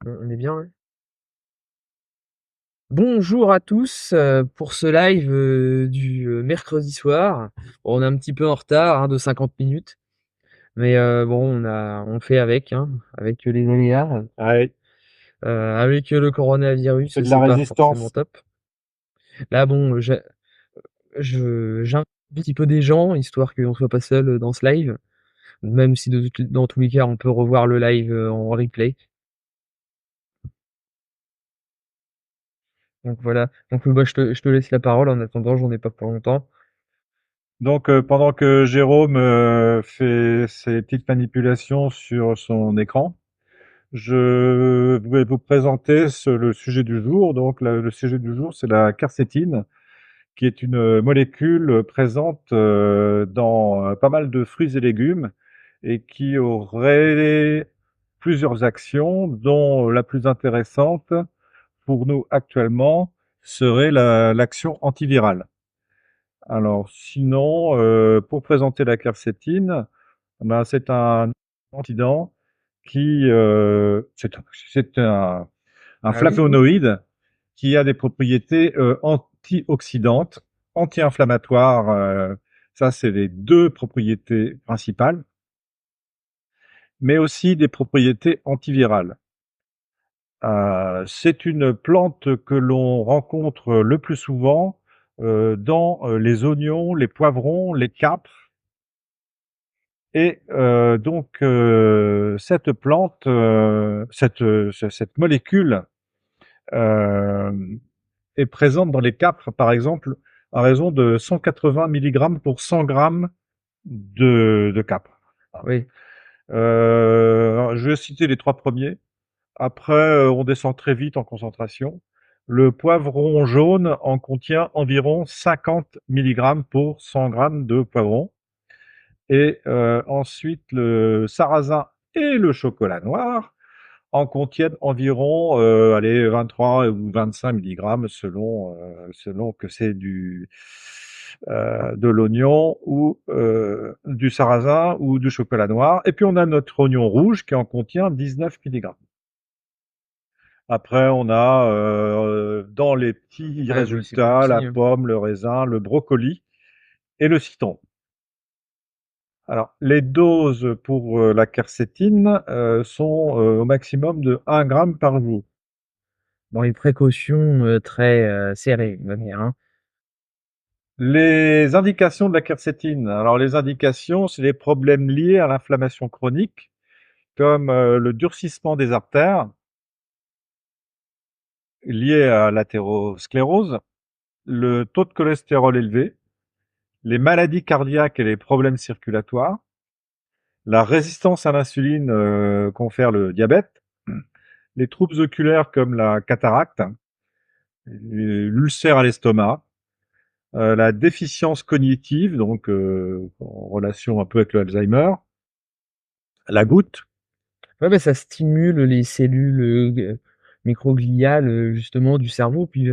On est bien, ouais. Bonjour à tous pour ce live du mercredi soir. Bon, on est un petit peu en retard de 50 minutes, mais bon, on fait avec, hein, avec les aléas, Ouais, avec le coronavirus, c'est de la c'est pas forcément résistance. top. Là, bon, j'invite un petit peu des gens histoire qu'on soit pas seul dans ce live, même si dans tous les cas, on peut revoir le live en replay. Donc voilà. Donc bah, je te laisse la parole. En attendant, j'en ai pas pour longtemps. Donc, pendant que Jérôme fait ses petites manipulations sur son écran, je vais vous présenter le sujet du jour. Donc, le sujet du jour, c'est la quercétine, qui est une molécule présente dans pas mal de fruits et légumes et qui aurait plusieurs actions, dont la plus intéressante pour nous actuellement serait l'action antivirale. Alors sinon, pour présenter la quercétine, ben, c'est un antioxydant qui, c'est un Ah oui, oui. flavonoïde qui a des propriétés, antioxydantes, anti-inflammatoires, ça c'est les 2 propriétés principales, mais aussi des propriétés antivirales. C'est une plante que l'on rencontre le plus souvent, dans, les oignons, les poivrons, les capres. Et donc cette plante, cette molécule, hem, est présente dans les capres, par exemple, à raison de 180 milligrammes pour 100 grammes de capres. Voilà. Oui. Je vais citer les 3 premiers. Après, on descend très vite en concentration. Le poivron jaune en contient environ 50 milligrammes pour 100 grammes de poivron. Et ensuite, le sarrasin et le chocolat noir en contiennent environ, allez, 23 ou 25 milligrammes selon que c'est de l'oignon ou du sarrasin ou du chocolat noir. Et puis on a notre oignon rouge qui en contient 19 milligrammes. Après, on a dans les petits Ouais, bah, c'est plus résultats la petit, hein. pomme, le raisin, le brocoli et le citron. Alors, les doses pour la quercétine sont au maximum de 1 gramme par jour. Bon, les précautions très serrées, on va dire, hein. Les indications de la quercétine. Alors, les indications, c'est les problèmes liés à l'inflammation chronique, comme le durcissement des artères lié à l'athérosclérose, le taux de cholestérol élevé, les maladies cardiaques et les problèmes circulatoires, la résistance à l'insuline confère le diabète, les troubles oculaires comme la cataracte, l'ulcère à l'estomac, la déficience cognitive, donc en relation un peu avec le Alzheimer, la goutte. Ouais, bah, ça stimule les cellules microgliales justement du cerveau. Puis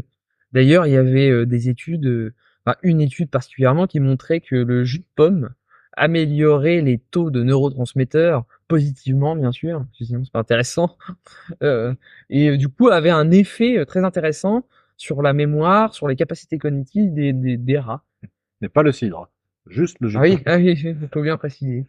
d'ailleurs, il y avait des études, enfin une étude particulièrement qui montrait que le jus de pomme améliorait les taux de neurotransmetteurs positivement, bien sûr, parce que sinon c'est pas intéressant. Heu et du coup avait un effet très intéressant sur la mémoire, sur les capacités cognitives des rats. N'est pas le cidre, juste le jus Ah de oui, pomme. ah oui, il faut bien préciser,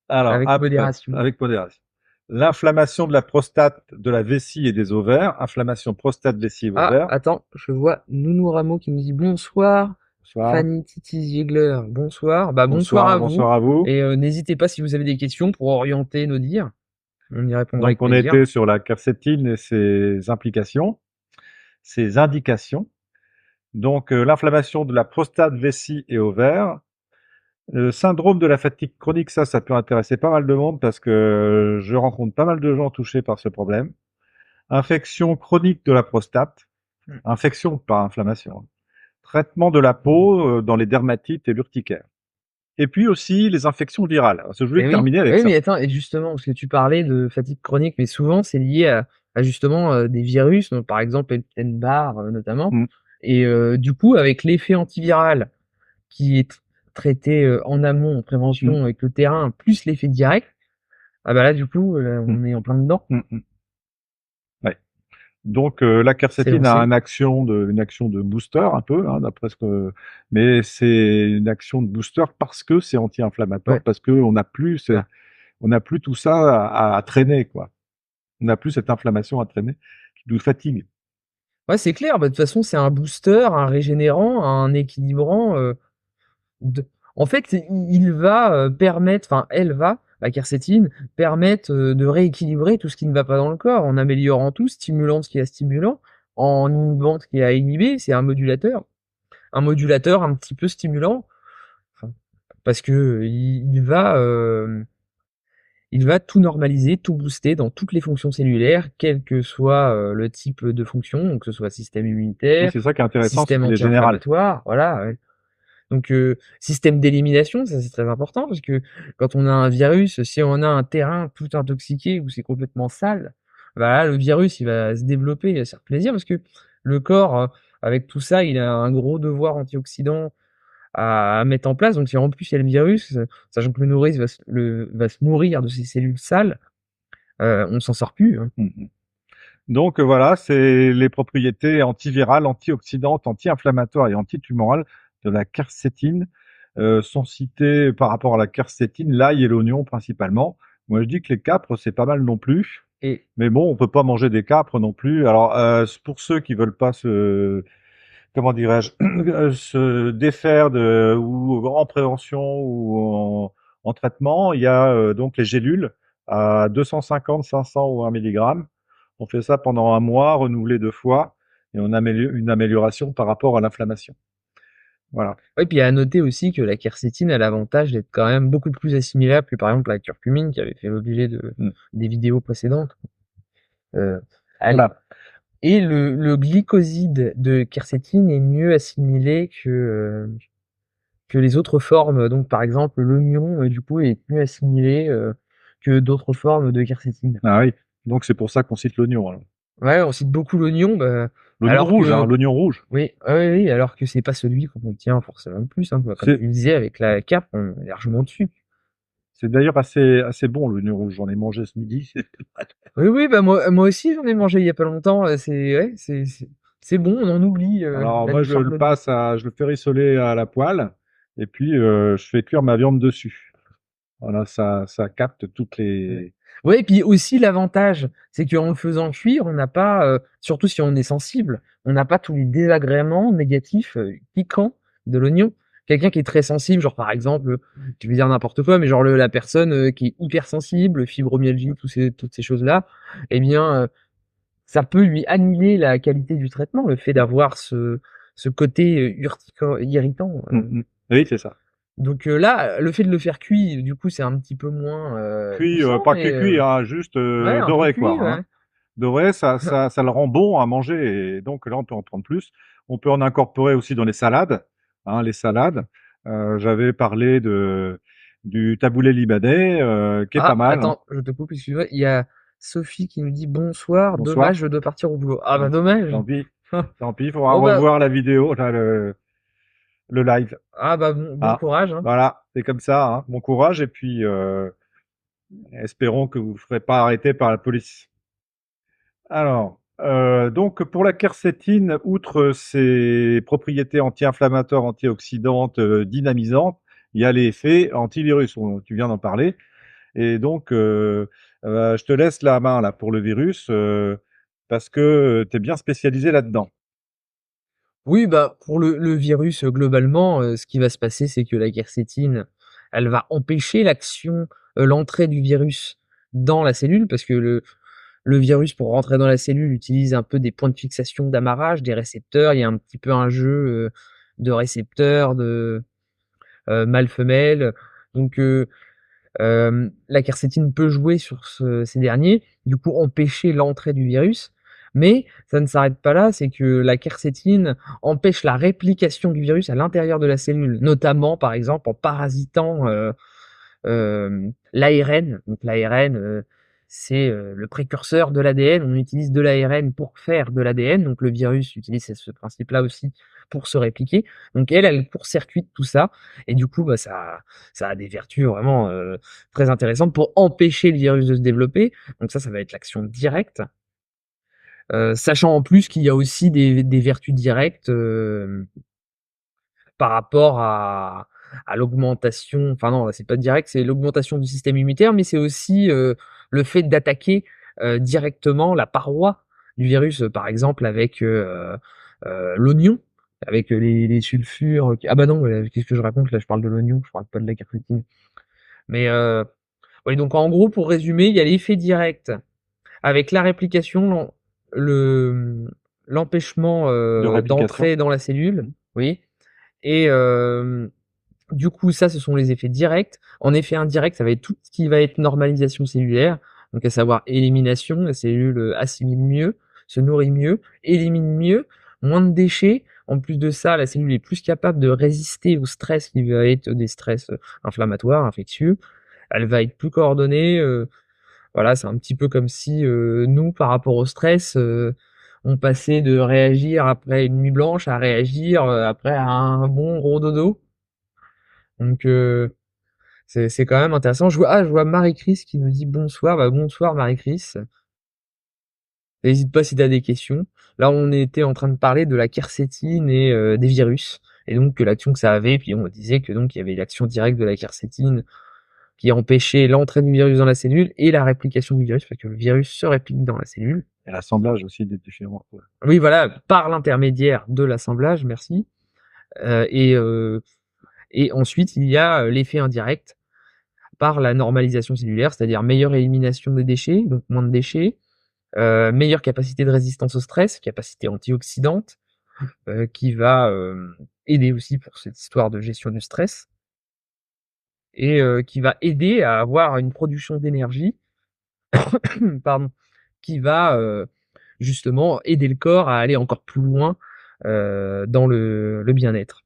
Alors avec après, modération. avec modération. L'inflammation de la prostate, de la vessie et des ovaires. Inflammation prostate, vessie et Ah, ovaires. attends, je vois Nounou Rameau qui nous dit: «Bonsoir, Bonsoir. Fanny Titi Ziegler». Bonsoir, bah, bonsoir Bonsoir, à vous bonsoir à vous. et n'hésitez pas si vous avez des questions pour orienter nos dires. On y répondra Donc avec on plaisir. était sur la quercétine et ses implications, ses indications. Donc l'inflammation de la prostate, vessie et ovaires. Syndrome de la fatigue chronique, ça peut intéresser pas mal de monde parce que je rencontre pas mal de gens touchés par ce problème. Infection chronique de la prostate, Mmh. infection par inflammation, hein. Traitement de la peau dans les dermatites et l'urticaire. Et puis aussi les infections virales. Alors, je voulais Et oui, terminer avec oui, ça. mais attends et justement, parce que tu parlais de fatigue chronique, mais souvent c'est lié à justement, des virus, donc par exemple Epstein-Barr, notamment Mm, et du coup avec l'effet antiviral qui est traité, en amont, en mm, prévention avec le terrain, plus l'effet direct, ah bah là du coup, mm, on est en plein dedans. mm, mm. Donc la C'est quercétine a lancé. une action de booster un peu, hein, d'après ce que, mais c'est une action de booster parce que c'est anti-inflammatoire, Ouais, parce qu'on n'a plus, clair. on n'a plus tout ça à traîner, quoi. On n'a plus cette inflammation à traîner qui nous fatigue. Ouais, c'est clair. Bah, de toute façon, c'est un booster, un régénérant, un équilibrant. De En fait, il va, permettre, enfin, elle va, la quercétine, permettre, de rééquilibrer tout ce qui ne va pas dans le corps, en améliorant tout, stimulant ce qui est stimulant, en inhibant ce qui est à inhiber. C'est un modulateur. Un modulateur un petit peu stimulant, enfin, parce que, il va tout normaliser, tout booster dans toutes les fonctions cellulaires, quel que soit, le type de fonction, donc que ce soit système Oui, immunitaire, c'est ça qui est intéressant, c'est système qu'il est général. anti-inflammatoire, voilà, ouais. Donc, système d'élimination, ça c'est très important parce que quand on a un virus, si on a un terrain tout intoxiqué où c'est complètement sale, bah là, le virus, il va se développer, il va se faire plaisir parce que le corps, avec tout ça, il a un gros devoir antioxydant à mettre en place. Donc si en plus il y a le virus, sachant que le nourrice va se nourrir de ces cellules sales, on s'en sort plus, hein. Mmh mh. Donc voilà, c'est les propriétés antivirales, antioxydantes, anti-inflammatoires et antitumorales de la quercétine, sont citées par rapport à la quercétine, l'ail et l'oignon principalement. Moi, je dis que les capres, c'est pas mal non plus, Et mais bon, on peut pas manger des capres non plus. Alors, pour ceux qui veulent pas se, comment dirais-je, se défaire de, ou en prévention ou en traitement, il y a donc les gélules à 250, 500 ou 1 milligramme. On fait ça pendant un mois, renouvelé 2 fois, et on améliore une amélioration par rapport à l'inflammation. Voilà. ouais, puis à noter aussi que la quercétine a l'avantage d'être quand même beaucoup plus assimilable que par exemple la curcumine qui avait fait l'objet Mm. des vidéos précédentes. Euh, elle- Voilà. et le glycoside de quercétine est mieux assimilé que les autres formes. Donc par exemple l'oignon du coup est mieux assimilé que d'autres formes de quercétine. Ah oui. Donc c'est pour ça qu'on cite l'oignon, alors. Ouais, on cite beaucoup l'oignon, bah, L'oignon alors rouge, hein, que l'oignon rouge. oui, ouais, oui, oui, alors que c'est pas celui qu'on obtient forcément le plus, hein. Comme C'est tu le disais avec la cape, on est largement dessus. c'est d'ailleurs assez bon, l'oignon rouge. J'en ai mangé ce midi. Oui, oui, bah moi aussi j'en ai mangé il y a pas longtemps. C'est ouais, c'est bon, on en oublie Alors la moi, douceur de goût. je le fais rissoler à la poêle, et puis je fais cuire ma viande dessus. Voilà, ça capte toutes Ouais. les. Ouais, et puis aussi l'avantage, c'est qu'en le faisant cuire, on n'a pas, surtout si on est sensible, on n'a pas tous les désagréments négatifs, piquants de l'oignon. Quelqu'un qui est très sensible, genre par exemple, je vais dire n'importe quoi, mais genre la personne qui est hypersensible, fibromyalgie, toutes ces choses-là, eh bien, ça peut lui annuler la qualité du traitement, le fait d'avoir ce côté irritant. Oui, c'est ça. Donc là, le fait de le faire cuit, du coup, c'est un petit peu moins Cuit, puissant, pas mais cuit, hein, juste ouais, un peu doré, quoi, cuit, hein. ouais. Doré, ça le rend bon à manger, et donc là, on peut en prendre plus. On peut en incorporer aussi dans les salades, hein, les salades. J'avais parlé du taboulé libanais, qui est pas Ah, mal, hein. attends, je te coupe, excuse-moi. Il y a Sophie qui nous dit bonsoir, Bonsoir. dommage, je dois partir au boulot. Ah bah Tant dommage. tant pis, tant pis, il faudra Bon bah, revoir la vidéo, là, le live. ah bah bon Ah, courage, hein. voilà, c'est comme ça, hein. Bon courage, et puis espérons que vous ne ferez pas arrêter par la police. Alors, donc pour la quercétine, outre ses propriétés anti-inflammatoires, antioxydantes, dynamisantes, il y a les effets antivirus, tu viens d'en parler, et donc je te laisse la main là pour le virus, parce que tu es bien spécialisé là-dedans. Oui, bah pour le virus, globalement, ce qui va se passer, c'est que la quercétine, elle va empêcher l'action, l'entrée du virus dans la cellule parce que le virus, pour rentrer dans la cellule, utilise un peu des points de fixation d'amarrage, des récepteurs. Il y a un petit peu un jeu, de récepteurs, de, mâle-femelle. Donc, la quercétine peut jouer sur ces derniers, du coup empêcher l'entrée du virus. Mais ça ne s'arrête pas là, c'est que la quercétine empêche la réplication du virus à l'intérieur de la cellule, notamment par exemple en parasitant l'ARN. Donc l'ARN, c'est le précurseur de l'ADN. On utilise de l'ARN pour faire de l'ADN. Donc le virus utilise ce principe-là aussi pour se répliquer. Donc elle court-circuite tout ça. Et du coup, bah, ça a des vertus vraiment très intéressantes pour empêcher le virus de se développer. Donc ça va être l'action directe. Sachant en plus qu'il y a aussi des vertus directes par rapport à l'augmentation, enfin non, c'est pas direct, c'est l'augmentation du système immunitaire, mais c'est aussi le fait d'attaquer directement la paroi du virus, par exemple avec l'oignon, avec les sulfures. Ah bah non, qu'est-ce que je raconte là? Je parle de l'oignon, je parle pas de la quercétine. Mais oui, donc en gros, pour résumer, il y a l'effet direct avec la réplication, le l'empêchement De réplication. d'entrer dans la cellule, oui, et du coup, ça, ce sont les effets directs. En effet indirect, ça va être tout ce qui va être normalisation cellulaire, donc à savoir élimination, la cellule assimile mieux, se nourrit mieux, élimine mieux, moins de déchets. En plus de ça, la cellule est plus capable de résister au stress qui va être des stress inflammatoires, infectieux. Elle va être plus coordonnée. Voilà, c'est un petit peu comme si nous, par rapport au stress, on passait de réagir après une nuit blanche à réagir après un bon gros dodo. Donc c'est quand même intéressant. Je vois Marie-Chris qui nous dit bonsoir. Bah, bonsoir Marie-Chris. N'hésite pas si tu as des questions. Là, on était en train de parler de la quercétine et des virus. Et donc, que l'action que ça avait. Puis on disait que donc il y avait l'action directe de la quercétine qui empêchait l'entrée du virus dans la cellule et la réplication du virus, parce que le virus se réplique dans la cellule. Et l'assemblage aussi des différents. Ouais. Oui, voilà, par l'intermédiaire de l'assemblage, merci. Euh, et, euh, et ensuite, il y a l'effet indirect par la normalisation cellulaire, c'est-à-dire meilleure élimination des déchets, donc moins de déchets, meilleure capacité de résistance au stress, capacité antioxydante, qui va aider aussi pour cette histoire de gestion du stress, et qui va aider à avoir une production d'énergie, pardon, qui va justement aider le corps à aller encore plus loin dans le bien-être.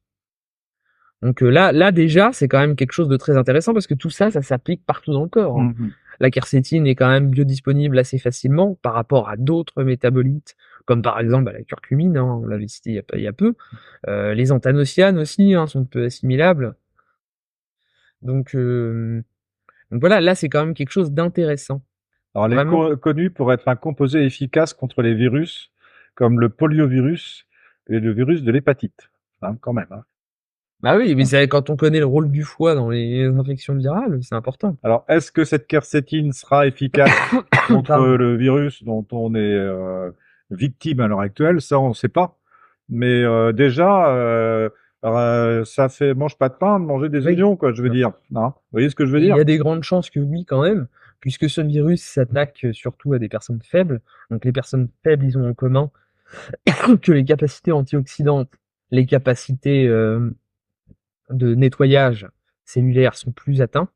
Donc là déjà, c'est quand même quelque chose de très intéressant parce que tout ça, ça s'applique partout dans le corps, hein. Mhm. La quercétine est quand même biodisponible assez facilement par rapport à d'autres métabolites, comme par exemple bah, la curcumine, hein, on l'avait cité il y a peu. Les anthanocyanes aussi hein, sont peu assimilables. Donc, donc voilà, là c'est quand même quelque chose d'intéressant. Alors, elle est Vraiment. connue pour être un composé efficace contre les virus, comme le poliovirus et le virus de l'hépatite. Hein, quand même. Hein. Bah oui, mais Hein. c'est quand on connaît le rôle du foie dans les infections virales, c'est important. Alors, est-ce que cette quercétine sera efficace contre Pardon. le virus dont on est victime à l'heure actuelle? Ça, on ne sait pas. Mais déjà, ça fait mange pas de pain de manger des Oui. oignons, quoi, je veux dire. Hein. Vous voyez ce que je veux Et il dire? y a des grandes chances que oui, quand même, puisque ce virus s'attaque surtout à des personnes faibles. Donc les personnes faibles, ils ont en commun que les capacités antioxydantes, les capacités de nettoyage cellulaire sont plus atteintes.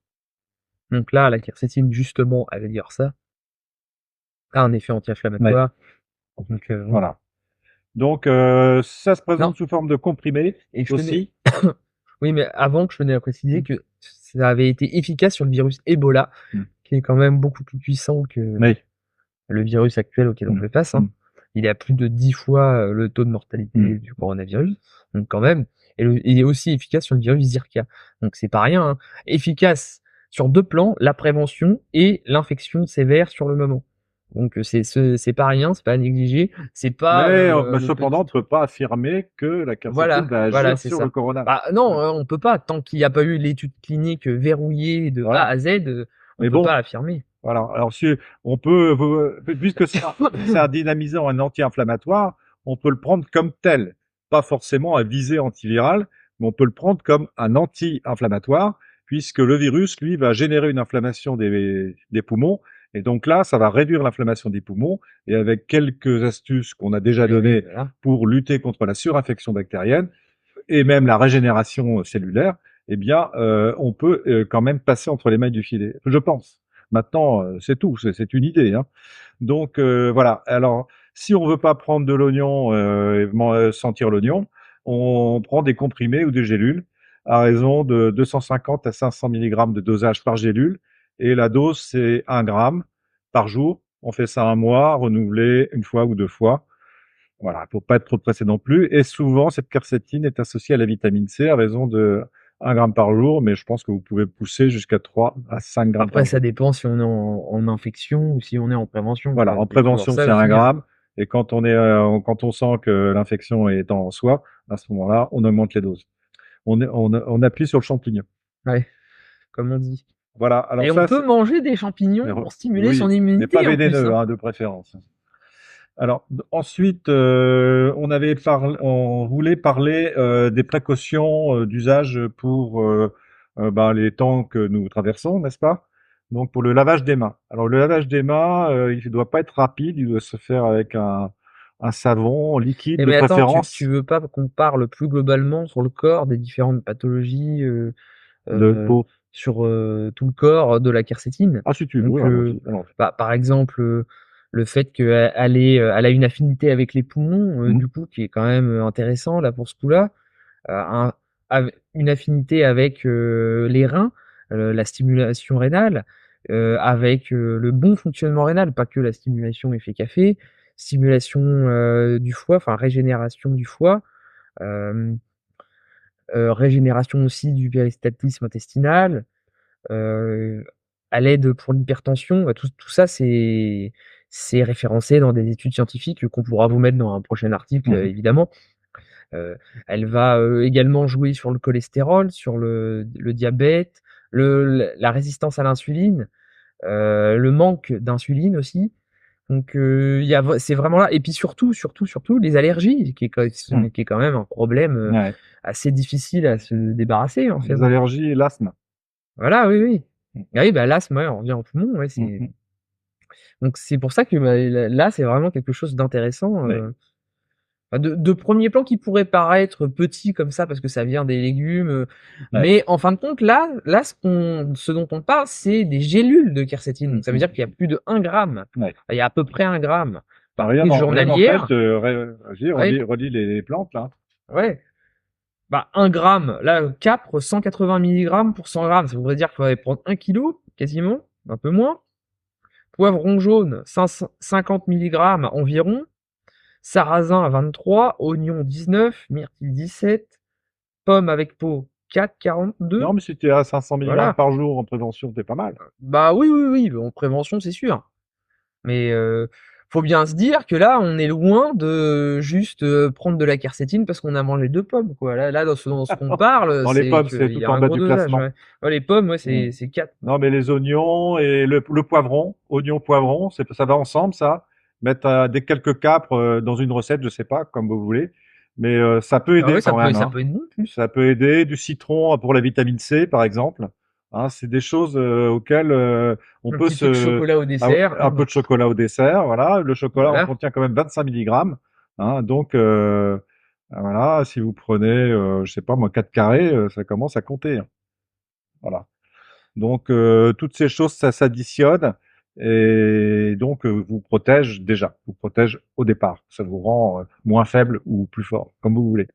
Donc là, la quercétine, justement, elle va dire ça, a un effet Ouais, anti-inflammatoire. Donc voilà. voilà. Donc, ça se Non, présente sous forme de comprimé et je tenais... aussi. Oui, mais avant, je tenais à préciser Mm. que ça avait été efficace sur le virus Ebola, Mm. qui est quand même beaucoup plus puissant que Oui. le virus actuel auquel on Mm. fait face, hein. Mm. Il est à plus de 10 fois le taux de Mm. mortalité du coronavirus, donc quand même. Et il est aussi efficace sur le virus Zika. Donc c'est pas rien, hein. Efficace sur deux plans, la prévention et l'infection sévère sur le moment. Donc c'est pas rien, c'est pas à négliger, c'est pas Mais le cependant, on petit. ne peut pas affirmer que la quercétine Voilà, va voilà, agir c'est sur le ça. corona. Bah Ouais. non, on peut pas tant qu'il n'y a pas eu l'étude clinique verrouillée de A Voilà. à Z, on Mais peut bon, pas affirmer. voilà. Alors, si on peut, puisque c'est un dynamisant, un anti-inflammatoire, on peut le prendre comme tel. Pas forcément à visée antivirale, mais on peut le prendre comme un anti-inflammatoire, puisque le virus, lui, va générer une inflammation des poumons. Et donc là, ça va réduire l'inflammation des poumons. Et avec quelques astuces qu'on a déjà Oui, oui, données voilà. pour lutter contre la surinfection bactérienne, et même la régénération cellulaire, eh bien, on peut quand même passer entre les mailles du filet, je pense. Maintenant, c'est tout, c'est une idée. Hein. Donc voilà. Alors, si on veut pas prendre de l'oignon et sentir l'oignon, on prend des comprimés ou des gélules à raison de 250 à 500 mg de dosage par gélule. Et la dose, c'est 1 gramme par jour. On fait ça un mois, renouvelé une fois ou deux fois. Voilà, faut pas être trop pressé non plus. Et souvent, cette quercétine est associée à la vitamine C à raison de 1 gramme par jour, mais je pense que vous pouvez pousser jusqu'à 3 à 5 grammes Après, par ça jour. dépend si on est en infection ou si on est en prévention, Voilà, quoi. en Il y a toujours prévention, ça c'est 1 aussi, hein. gramme. Et quand on sent que l'infection est en soi, à ce moment-là, on augmente les doses. On appuie sur le champignon. Ouais, comme on dit. Voilà. Alors Et on ça, peut manger des champignons pour stimuler son oui, mais pas immunité en plus, vénéneux, hein. hein, de préférence. Alors ensuite, on voulait parler des précautions d'usage pour les temps que nous traversons, n'est-ce pas? Donc pour le lavage des mains. Alors le lavage des mains, il ne doit pas être rapide, il doit se faire avec un savon liquide Et de mais attends, tu préférence veux pas qu'on parle plus globalement sur le corps des différentes pathologies de euh, peau. sur tout le corps de la quercétine? Ah si tu veux, oui, Donc, allons-y, allons-y. par exemple, le fait qu'elle a une affinité avec les poumons, Mhm. du coup, qui est quand même intéressant là pour ce coup-là. Une affinité avec les reins, la stimulation rénale, avec le bon fonctionnement rénal, pas que la stimulation effet café, stimulation du foie, enfin régénération du foie, euh, régénération aussi du péristaltisme intestinal, euh, à l'aide pour l'hypertension. Tout ça, c'est référencé dans des études scientifiques qu'on pourra vous mettre dans un prochain article, Mhm. évidemment. Elle va également jouer sur le cholestérol, sur le diabète, la résistance à l'insuline, le manque d'insuline aussi. Donc c'est vraiment là. Et puis surtout, les allergies, Mhm. qui est quand même un problème Ouais. assez difficile à se débarrasser, en fait. Les allergies et l'asthme. Voilà, oui, oui. Mhm. Ah oui, bah l'asthme, ouais, on revient au poumon, ouais, Mhm. donc c'est pour ça que bah, là, c'est vraiment quelque chose d'intéressant. Ouais. Enfin, de premier plan qui pourrait paraître petit comme ça parce que ça vient des légumes, Ouais. mais en fin de compte là ce dont on parle, c'est des gélules de quercétine. Donc ça veut Mhm. dire qu'il y a plus de 1 gramme. Ouais. Il y a à peu près 1 gramme par Rien prise rien n'empêche journalière. de vas-y, Ouais, relis les plantes là. ouais. Bah 1 gramme, là, capre 180 milligrammes pour 100 grammes. Ça voudrait dire qu'il faudrait prendre 1 kilo, quasiment, un peu moins. Poivron jaune, 50 milligrammes environ. Sarrasin à 23, oignon 19, myrtille 17, pomme avec peau 4,42. Non, mais si tu es à 500 milligrammes Voilà. par jour en prévention, t'es pas mal. Bah oui, oui, oui, en prévention, c'est sûr. Mais faut bien se dire que là, on est loin de juste prendre de la quercétine parce qu'on a mangé 2 pommes, quoi. Là dans ce qu'on parle, Dans les c'est pommes, c'est qu'il y tout a en un bas gros du dosage. classement. Ouais. Ouais, les pommes, ouais, Mm. c'est 4. Non, mais les oignons et le poivron, oignon, poivron, ça va ensemble, ça. Mettre des quelques capres dans une recette, je sais pas, comme vous voulez. Mais ça peut Ah aider ouais, quand même, ça hein. peut être bon en plus. Ça peut aider. Du citron pour la vitamine C, par exemple. Hein, c'est des choses auxquelles on Un peut petit peu de se... chocolat au Ah ouais, dessert. un peu de chocolat au dessert, voilà. Le chocolat en Voilà. contient quand même 25 milligrammes. Hein, donc, voilà, si vous prenez, je sais pas moi, 4 carrés, ça commence à compter, hein. Voilà. Donc, toutes ces choses, ça s'additionne et donc vous protège déjà, vous protège au départ. Ça vous rend moins faible ou plus fort, comme vous voulez.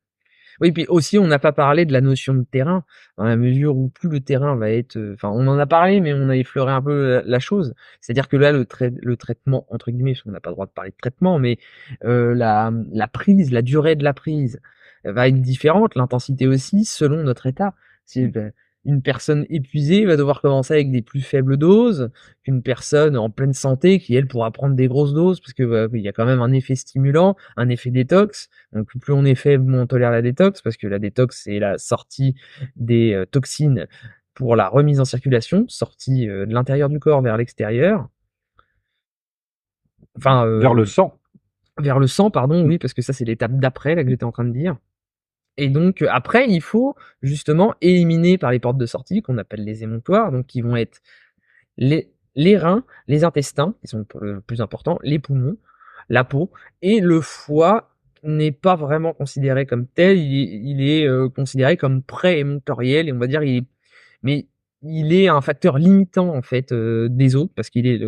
Oui, puis aussi, on n'a pas parlé de la notion de terrain, dans la mesure où plus le terrain va être, enfin, on en a parlé, mais on a effleuré un peu la chose. C'est-à-dire que là, le traitement, entre guillemets, parce qu'on n'a pas le droit de parler de traitement, mais la prise, la durée de la prise va être différente, l'intensité aussi, selon notre état. Si, Mm. ben, une personne épuisée va devoir commencer avec des plus faibles doses qu'une personne en pleine santé qui, elle, pourra prendre des grosses doses, parce que il y a quand même un effet stimulant, un effet détox. Donc plus on est faible, moins on tolère la détox, parce que la détox, c'est la sortie des toxines pour la remise en circulation, sortie de l'intérieur du corps vers l'extérieur, enfin Vers le sang. vers le sang, pardon, Mm. oui, parce que ça c'est l'étape d'après là que j'étais en train de dire. Et donc après, il faut justement éliminer par les portes de sortie qu'on appelle les émonctoires, donc qui vont être les reins, les intestins, qui sont le plus important, les poumons, la peau, et le foie n'est pas vraiment considéré comme tel, il est considéré comme pré-émonctoriel, et on va dire mais il est un facteur limitant en fait des autres, parce qu'il est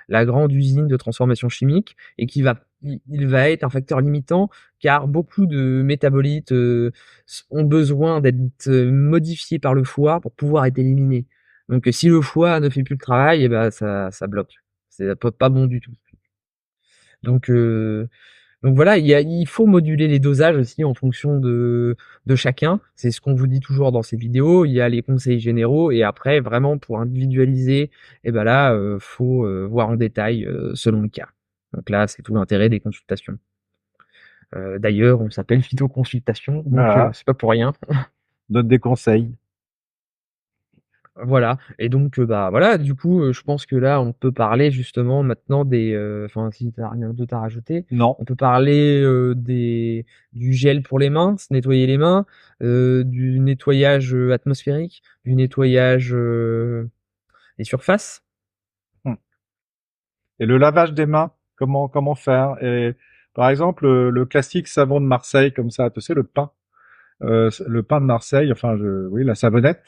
la grande usine de transformation chimique, et il va être un facteur limitant, car beaucoup de métabolites ont besoin d'être modifiés par le foie pour pouvoir être éliminés. Donc si le foie ne fait plus le travail, et ben ça bloque. C'est pas bon du tout. Donc voilà, il faut moduler les dosages aussi en fonction de chacun. C'est ce qu'on vous dit toujours dans ces vidéos. Il y a les conseils généraux, et après vraiment pour individualiser, et ben là faut voir en détail selon le cas. Donc là, c'est tout l'intérêt des consultations. D'ailleurs, on s'appelle phytoconsultation, donc Voilà, c'est pas pour rien. donne des conseils. Voilà. Et donc, bah voilà, du coup, je pense que là, on peut parler justement maintenant des, enfin, si t'as rien d'autre à rajouter, Non. on peut parler du gel pour les mains, se nettoyer les mains, du nettoyage atmosphérique, du nettoyage des surfaces. Hmm. Et le lavage des mains, comment faire? Et par exemple, le classique savon de Marseille, comme ça, tu sais, le pain de Marseille, enfin, oui, la savonnette,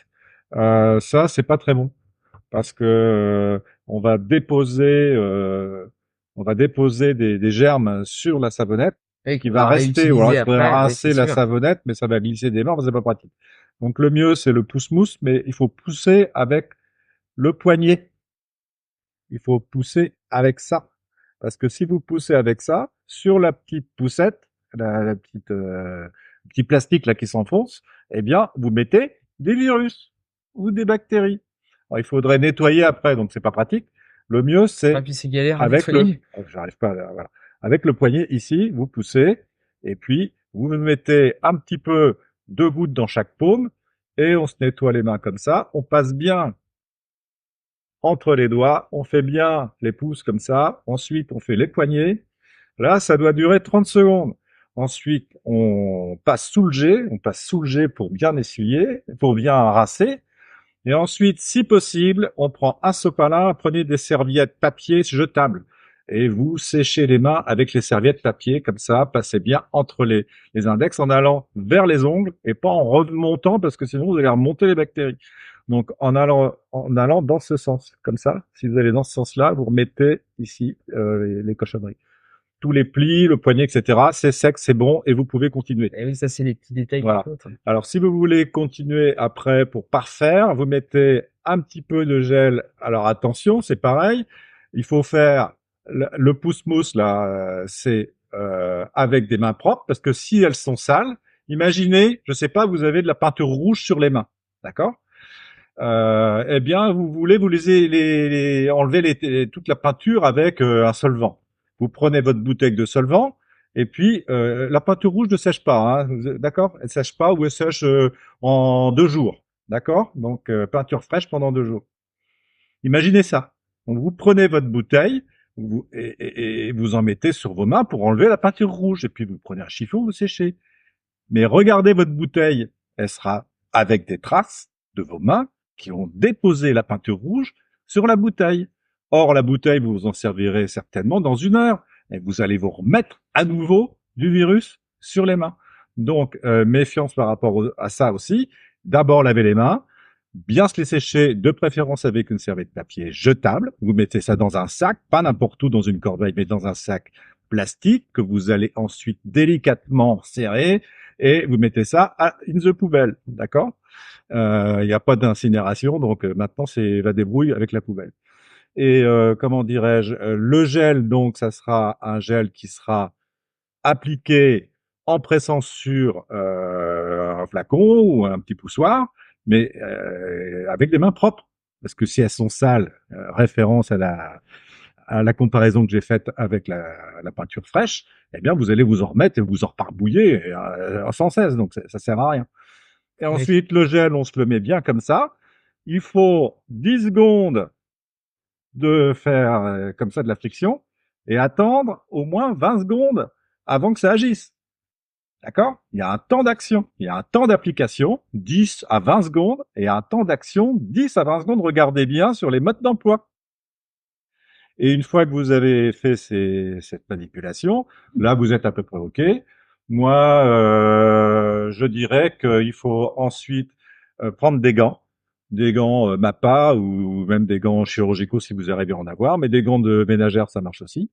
ça, c'est pas très bon parce que on va déposer, euh, on va déposer des germes sur la savonnette Et qui qu'on va va rester, ou alors il réutiliser faudrait après, oui, c'est rincer la sûr. savonnette, mais ça va glisser des mains, c'est pas pratique. Donc le mieux, c'est le pouce-mousse, mais il faut pousser avec le poignet. Il faut pousser avec ça. Parce que si vous poussez avec ça, sur la petite poussette, la petite, petit plastique là qui s'enfonce, eh bien, vous mettez des virus ou des bactéries. Alors, il faudrait nettoyer après, donc c'est pas pratique. Le mieux, Ah, c'est puis c'est galère à avec le, nettoyer. j'arrive pas, voilà. Avec le poignet ici, vous poussez, et puis vous mettez un petit peu, 2 gouttes dans chaque paume, et on se nettoie les mains comme ça. On passe bien entre les doigts, on fait bien les pouces comme ça, ensuite on fait les poignets. Là, ça doit durer 30 secondes. Ensuite, on passe sous le jet pour bien essuyer, pour bien rincer. Et ensuite, si possible, on prend un sopalin, prenez des serviettes papier jetables et vous séchez les mains avec les serviettes papier, comme ça, passez bien entre les index en allant vers les ongles et pas en remontant parce que sinon vous allez remonter les bactéries. Donc en allant dans ce sens, comme ça, si vous allez dans ce sens-là, vous remettez ici les cochonneries. Tous les plis, le poignet, etc. C'est sec, c'est bon et vous pouvez continuer. Et oui, ça, c'est les petits détails qui Voilà. comptent. Alors, si vous voulez continuer après pour parfaire, vous mettez un petit peu de gel. Alors, attention, c'est pareil. Il faut faire le pouce-mousse, là, c'est avec des mains propres, parce que si elles sont sales, imaginez, je sais pas, vous avez de la peinture rouge sur les mains. D'accord? Eh bien, vous voulez enlever toute la peinture avec un solvant. Vous prenez votre bouteille de solvant et puis la peinture rouge ne sèche pas, hein, d'accord? Elle sèche pas ou elle sèche en 2 jours, d'accord? Donc peinture fraîche pendant 2 jours. Imaginez ça. Donc vous prenez votre bouteille et vous en mettez sur vos mains pour enlever la peinture rouge et puis vous prenez un chiffon, vous séchez. Mais regardez votre bouteille, elle sera avec des traces de vos mains qui ont déposé la peinture rouge sur la bouteille. Or, la bouteille, vous vous en servirez certainement dans 1 heure et vous allez vous remettre à nouveau du virus sur les mains. Donc, méfiance par rapport à ça aussi. D'abord, laver les mains, bien se les sécher, de préférence avec une serviette papier jetable. Vous mettez ça dans un sac, pas n'importe où dans une corbeille, mais dans un sac plastique que vous allez ensuite délicatement serrer et vous mettez ça in the poubelle, d'accord? Il n'y a pas d'incinération, donc maintenant c'est la débrouille avec la poubelle. Et comment dirais-je, le gel, donc ça sera un gel qui sera appliqué en pressant sur un flacon ou un petit poussoir, mais avec des mains propres. Parce que si elles sont sales, référence à la comparaison que j'ai faite avec la peinture fraîche, eh bien, vous allez vous en remettre et vous en reparbouiller sans cesse. Donc, ça sert à rien. Et Oui. ensuite, le gel, on se le met bien comme ça. Il faut 10 secondes de faire comme ça de la friction et attendre au moins 20 secondes avant que ça agisse. D'accord? Il y a un temps d'action, il y a un temps d'application, 10 à 20 secondes, et un temps d'action, 10 à 20 secondes. Regardez bien sur les modes d'emploi. Et une fois que vous avez fait cette manipulation, là, vous êtes à peu près OK. Moi, je dirais qu'il faut ensuite prendre des gants MAPA ou même des gants chirurgicaux si vous arrivez à en avoir, mais des gants de ménagère, ça marche aussi.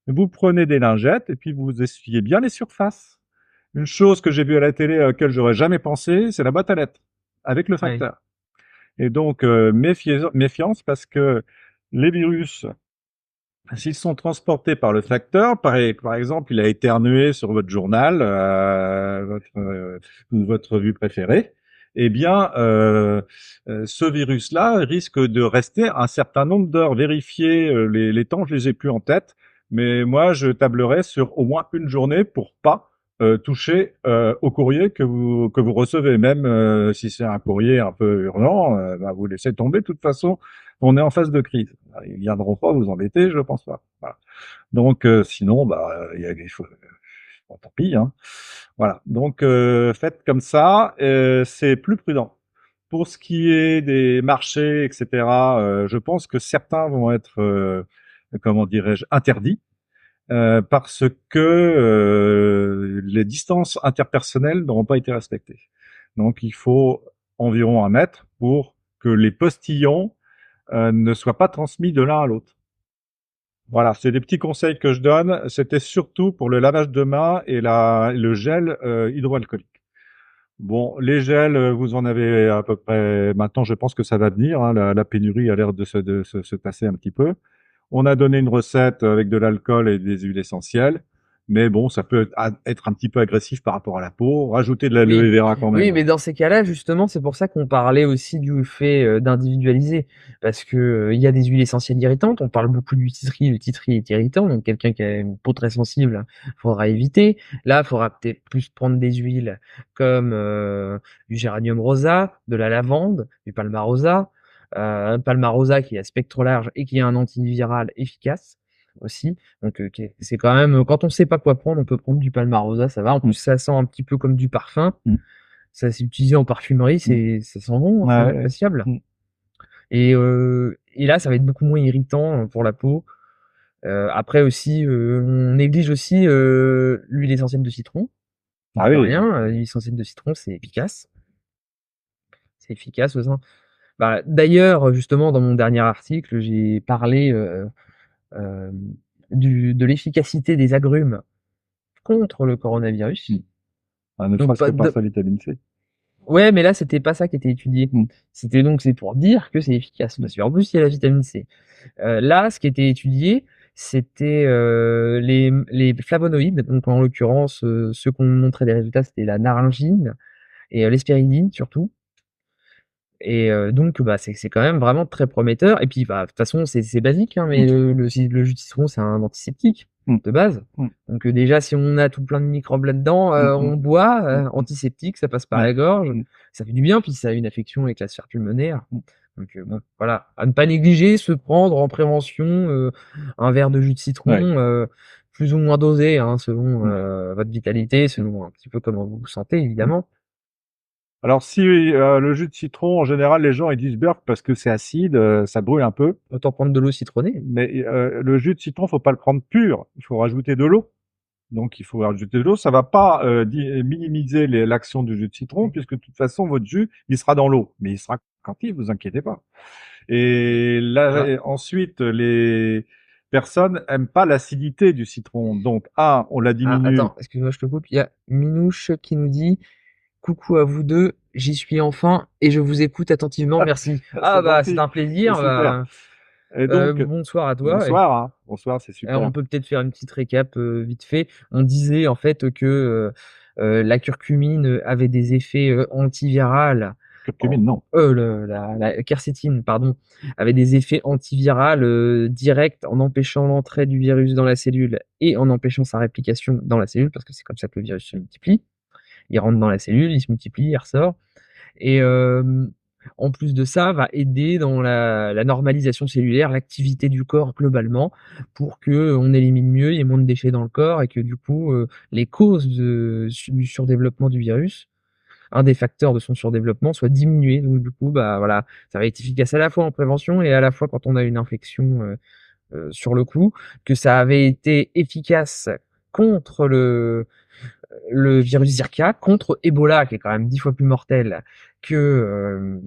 Vous prenez des lingettes et puis vous essuyez bien les surfaces. Une chose que j'ai vue à la télé à laquelle j'aurais jamais pensé, c'est la boîte à lettres avec le Oui. facteur. Et donc, méfiance parce que les virus, s'ils sont transportés par le facteur, par exemple, il a éternué sur votre journal, ou votre revue préférée, eh bien, ce virus-là risque de rester un certain nombre d'heures. Vérifiez les temps, je les ai plus en tête, Mais moi, je tablerais sur au moins une journée pour pas toucher au courrier que vous recevez. Même si c'est un courrier un peu urgent, bah, vous laissez tomber. De toute façon, on est en phase de crise. Ils viendront pas vous embêter, je pense pas. Voilà. Donc, sinon, bah, il faut, bon, tant pis, hein. Voilà. Donc, faites comme ça, c'est plus prudent. Pour ce qui est des marchés, etc., je pense que certains vont être, comment dirais-je, interdits parce que les distances interpersonnelles n'auront pas été respectées. Donc, il faut environ 1 mètre pour que les postillons ne soient pas transmis de l'un à l'autre. Voilà, c'est des petits conseils que je donne. C'était surtout pour le lavage de mains et le gel hydroalcoolique. Bon, les gels, vous en avez à peu près. Maintenant, je pense que ça va venir, hein. La pénurie a l'air de se tasser un petit peu. On a donné une recette avec de l'alcool et des huiles essentielles, mais bon, ça peut être un petit peu agressif par rapport à la peau. Rajouter de l'aloe Oui, vera quand oui, même. mais dans ces cas-là, justement, c'est pour ça qu'on parlait aussi du fait d'individualiser, parce que il y a des huiles essentielles irritantes. On parle beaucoup du titri. Le titri est irritant, donc quelqu'un qui a une peau très sensible, faudra éviter. Là, il faudra peut-être plus prendre des huiles comme du géranium rosa, de la lavande, du palmarosa, palmarosa qui est à spectre large et qui est un antiviral efficace aussi. Donc c'est quand même quand on sait pas quoi prendre, on peut prendre du palmarosa, ça va. En plus, ça sent un petit peu comme du parfum. Mm. Ça c'est utilisé en parfumerie, Mm. ça sent bon, hein, c'est Ouais, ouais. appréciable. Mm. Et là, ça va être beaucoup moins irritant pour la peau. Après aussi, on néglige aussi l'huile essentielle de citron. Ah Mine de oui. rien, l'huile essentielle de citron, c'est efficace. C'est efficace aussi. Bah, d'ailleurs, justement, dans mon dernier article, j'ai parlé euh, de l'efficacité des agrumes contre le Mm. coronavirus. Ah, ne Donc, serait-ce que par sa vitamine C. ouais, mais là, c'était pas ça qui était étudié. Mm. C'est pour dire que c'est efficace. Parce qu'en plus, il y a la vitamine C. Là, ce qui était étudié, c'était les flavonoïdes. Donc, en l'occurrence, ceux qu'on montrait des résultats, c'était la naringine et l'hespéridine surtout. Et donc, bah, c'est quand même vraiment très prometteur. Et puis, bah, de toute façon, c'est basique, hein, mais Mm. le jus de citron, c'est un antiseptique Mm. de base. Mm. Donc, déjà, si on a tout plein de microbes là-dedans, Mm. on Mm. boit, Mm. antiseptique, ça passe par Ouais. la gorge, Mm. ça fait du bien, puis ça a une affection avec la sphère pulmonaire. Mm. Donc, bon, voilà, à ne pas négliger, se prendre en prévention un verre de jus de citron, Ouais. plus ou moins dosé, hein, selon Mm. votre vitalité, selon un petit peu comment vous vous sentez, Mm. évidemment. Alors si le jus de citron, en général, les gens ils disent burk parce que c'est acide, ça brûle un peu. Autant prendre de l'eau citronnée. Mais le jus de citron, faut pas le prendre pur. Il faut rajouter de l'eau. Donc il faut rajouter de l'eau. Ça va pas minimiser l'action du jus de citron puisque de toute façon votre jus il sera dans l'eau, mais il sera quanti, vous inquiétez pas. Et là Voilà. ensuite les personnes aiment pas l'acidité du citron. Donc on la Ah, diminue. attends, excuse-moi, je te coupe. Il y a Minouche qui nous dit coucou à vous deux, j'y suis enfin et je vous écoute attentivement, merci. Ah C'est bah c'est gentil, un c'est plaisir. super. Et donc Bonsoir à toi. bonsoir, hein. Bonsoir, c'est On super. peut peut-être faire une petite récap vite fait. On disait en fait que la curcumine avait des effets antivirales. Curcumine, non. La quercétine, pardon, avait des effets antivirales directs en empêchant l'entrée du virus dans la cellule et en empêchant sa réplication dans la cellule, parce que c'est comme ça que le virus se multiplie. Il rentre dans la cellule, il se multiplie, il ressort. Et en plus de ça, va aider dans la normalisation cellulaire, l'activité du corps globalement, pour que on élimine mieux, il y ait moins de déchets dans le corps et que du coup, les causes du surdéveloppement du virus, un des facteurs de son surdéveloppement, soit diminué. Donc du coup, bah voilà, ça va être efficace à la fois en prévention et à la fois quand on a une infection sur le coup, que ça avait été efficace contre le virus Zika, contre Ebola, qui est quand même 10 fois plus mortel que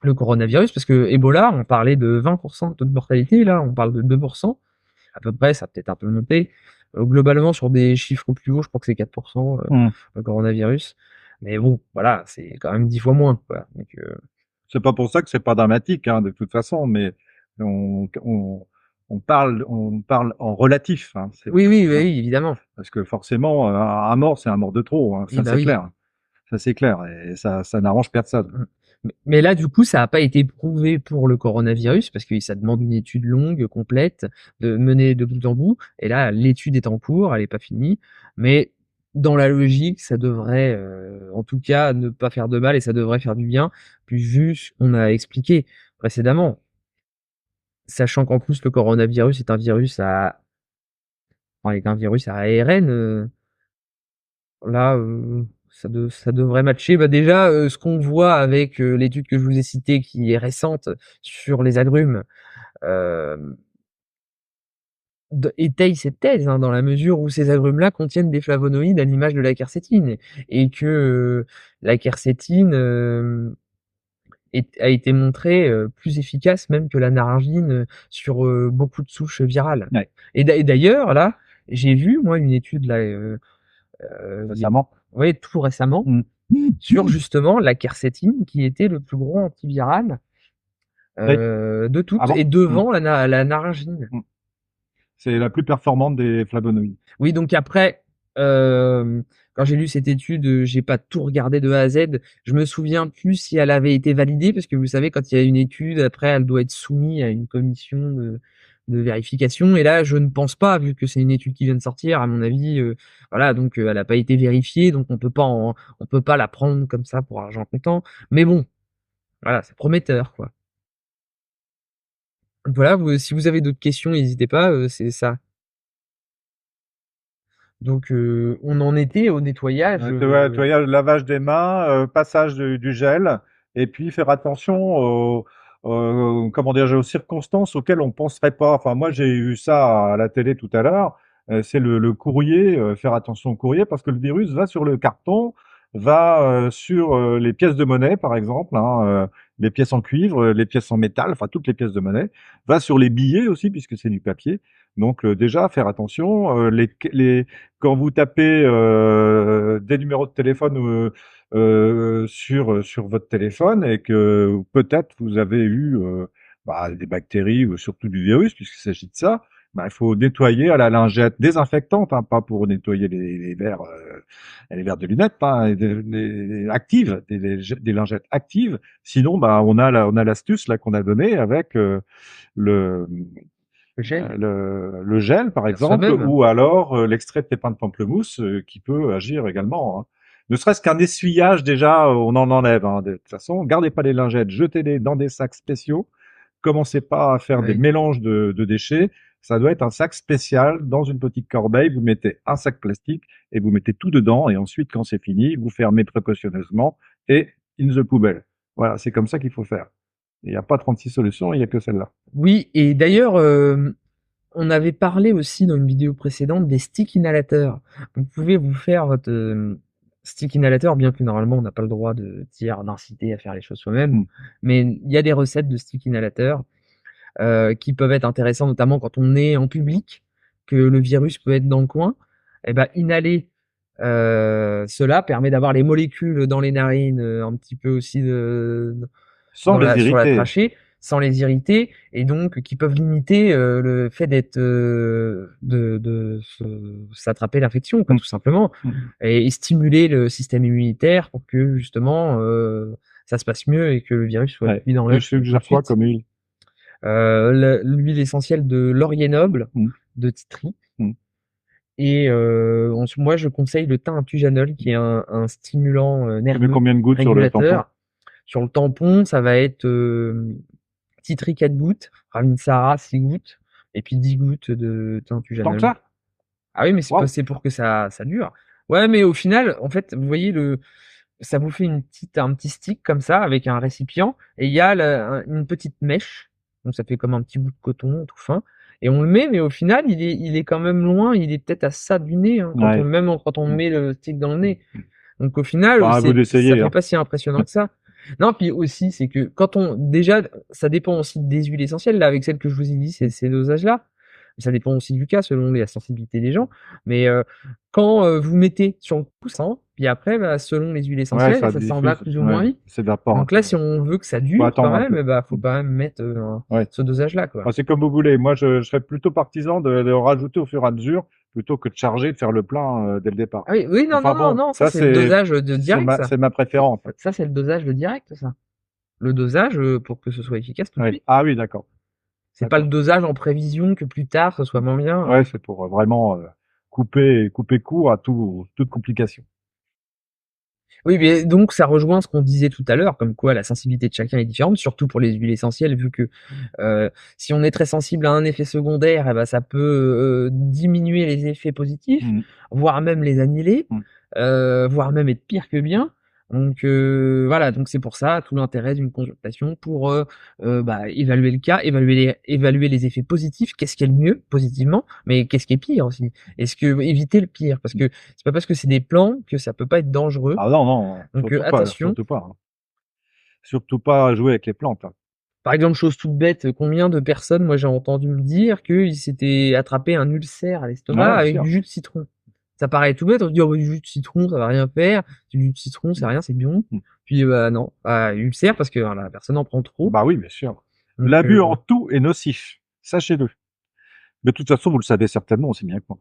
le coronavirus, parce que Ebola, on parlait de 20% de taux de mortalité, là, on parle de 2%, à peu près, ça a peut-être un peu monté. Globalement, sur des chiffres plus hauts, je crois que c'est 4%, Hmm. le coronavirus. Mais bon, voilà, c'est quand même 10 fois moins, quoi. Donc, C'est pas pour ça que c'est pas dramatique, hein, de toute façon, mais on, on, on parle en relatif, hein, oui, oui, oui, hein, oui, évidemment. parce que forcément, un mort, c'est un mort de trop, hein, Oui, ça bah c'est oui. clair, ça c'est clair, et ça n'arrange personne. Mais là, du coup, ça n'a pas été prouvé pour le coronavirus parce que ça demande une étude longue, complète, de mener de bout en bout. Et là, l'étude est en cours, elle n'est pas finie. Mais dans la logique, ça devrait, en tout cas, ne pas faire de mal et ça devrait faire du bien. Puis vu ce qu'on a expliqué précédemment, sachant qu'en plus le coronavirus est un virus est un virus à ARN, là, ça devrait matcher. Bah, déjà, ce qu'on voit avec, l'étude que je vous ai citée qui est récente sur les agrumes, hem, étaye cette thèse, hein, dans la mesure où ces agrumes-là contiennent des flavonoïdes à l'image de la quercétine et que, la quercétine, a été montrée, plus efficace même que la naringine, sur, beaucoup de souches virales. Ouais. Et d'ailleurs là, j'ai vu moi une étude là, il y a Récemment. ouais, tout récemment, Mmh. sur justement la quercétine qui était le plus gros antiviral, Oui. de toutes Avant. et devant la naringine. Mmh. C'est la plus performante des flavonoïdes. Oui, donc après, quand j'ai lu cette étude, j'ai pas tout regardé de A à Z. Je me souviens plus si elle avait été validée parce que vous savez quand il y a une étude, après elle doit être soumise à une commission de vérification et là, je ne pense pas vu que c'est une étude qui vient de sortir, à mon avis, voilà donc elle a pas été vérifiée donc on peut pas la prendre comme ça pour argent comptant. Mais bon, voilà, c'est prometteur, quoi. Voilà, si vous avez d'autres questions, n'hésitez pas, c'est ça. Donc, on en était au nettoyage. Nettoyage, lavage des mains, passage du gel, et puis faire attention comment dire, aux circonstances auxquelles on penserait pas. Enfin, moi, j'ai eu ça à la télé tout à l'heure. C'est le courrier, faire attention au courrier parce que le virus va sur le carton, va sur les pièces de monnaie, par exemple, hein, les pièces en cuivre, les pièces en métal, enfin toutes les pièces de monnaie, va sur les billets aussi puisque c'est du papier. Donc déjà, faire attention. Quand vous tapez des numéros de téléphone sur votre téléphone et que peut-être vous avez eu des bactéries ou surtout du virus, puisqu'il s'agit de ça, il faut nettoyer à la lingette désinfectante, hein, pas pour nettoyer les verres de lunettes, hein, actives, des lingettes actives. Sinon, on a l'astuce là qu'on a donnée avec le Le gel, le gel, par faire exemple, soi-même. ou alors l'extrait de pépins de pamplemousse qui peut agir également, hein. Ne serait-ce qu'un essuyage, déjà, on en enlève, hein. De toute façon, gardez pas les lingettes, jetez-les dans des sacs spéciaux. Commencez pas à faire des Oui. mélanges de déchets. Ça doit être un sac spécial dans une petite corbeille. Vous mettez un sac plastique et vous mettez tout dedans. Et ensuite, quand c'est fini, vous fermez précautionneusement et in the poubelle. Voilà, c'est comme ça qu'il faut faire. Il n'y a pas 36 solutions, il n'y a que celle-là. Oui, et d'ailleurs, on avait parlé aussi dans une vidéo précédente des sticks inhalateurs. Vous pouvez vous faire votre stick inhalateur, bien que normalement on n'a pas le droit de dire d'inciter à faire les choses soi-même, Mm. mais il y a des recettes de stick inhalateurs qui peuvent être intéressantes, notamment quand on est en public, que le virus peut être dans le coin. Et ben inhaler cela permet d'avoir les molécules dans les narines, un petit peu aussi Sans les sur la irriter. trachée, sans les irriter, et donc qui peuvent limiter le fait d'être s'attraper l'infection, quoi, Mm. tout simplement, Mm. et stimuler le système immunitaire pour que justement ça se passe mieux et que le virus soit Ouais. cuit dans Tu l'œuf tout de suggères quoi suite. comme huile? L'huile essentielle de laurier noble, Mm. de titri, Mm. et moi je conseille le thym tujanol qui est un stimulant Tu mets nerveux, combien de gouttes sur le tampon? régulateur. Sur le tampon, ça va être titri 4 gouttes, Ravinsara 6 gouttes, et puis 10 gouttes de thym Tant que tujanol. ça? Ah oui, mais Waouh! c'est pour que ça dure. Ouais, mais au final, en fait, vous voyez ça vous fait un petit stick comme ça avec un récipient et il y a une petite mèche, donc ça fait comme un petit bout de coton tout fin. Et on le met, mais au final, il est quand même loin. Il est peut-être à ça du nez hein, Ouais. quand on Mm. met le stick dans le Mm. nez. Donc au final, À vous ça d'essayer, fait hein. pas si impressionnant que ça. Non, puis aussi, c'est que déjà, ça dépend aussi des huiles essentielles, là, avec celles que je vous ai dit, ces dosages-là. Ça dépend aussi du cas, selon la sensibilité des gens. Mais quand vous mettez sur le coussin, puis après, bah, selon les huiles Ouais, essentielles, ça ça s'en va diffuse, plus ou moins ouais, vite. ça s'évapore un Donc là, peu. si on veut que ça Faut dure quand attendre un même, peu. eh ben, faut Mm. quand même mettre Ouais. ce dosage-là, quoi. Enfin, c'est comme vous voulez. Moi, je serais plutôt partisan de rajouter au fur et à mesure plutôt que de charger, de faire le plein dès le départ. Ah oui, oui, non, non, Enfin non, bon, non, ça ça c'est le dosage de direct, ça. c'est ma préférence. Ça, c'est le dosage de direct, ça. le dosage pour que ce soit efficace tout de Oui. suite. Ah oui, d'accord. C'est pas le D'accord. dosage en prévision que plus tard ce soit moins bien. Ouais, c'est pour vraiment couper court à toute complication. Oui, mais donc ça rejoint ce qu'on disait tout à l'heure, comme quoi la sensibilité de chacun est différente, surtout pour les huiles essentielles, vu que si on est très sensible à un effet secondaire, eh ben, ça peut diminuer les effets positifs, Mm. voire même les annihiler, Mm. voire même être pire que bien. Donc voilà, donc c'est pour ça tout l'intérêt d'une consultation pour bah, évaluer le cas, évaluer les effets positifs, qu'est-ce qui est le mieux positivement, mais qu'est-ce qui est pire aussi. Est-ce que éviter le pire, parce que c'est pas parce que c'est des plants que ça peut pas être dangereux. Ah non, non, Donc surtout pas, attention. surtout pas, hein. Surtout pas jouer avec les plantes, hein. Par exemple, chose toute bête, combien de personnes, moi j'ai entendu me dire qu'ils s'étaient attrapé un ulcère à l'estomac Ouais, bien avec sûr. du jus de citron. Ça paraît tout bête, on se dit oh, du jus de citron, ça va rien faire. Du jus de citron, c'est rien, c'est bon. Mm. Puis bah non, ulcère parce que la personne en prend trop. Bah oui, bien sûr. Donc L'abus en voilà. tout est nocif, sachez-le. De toute façon, vous le savez certainement aussi bien que moi.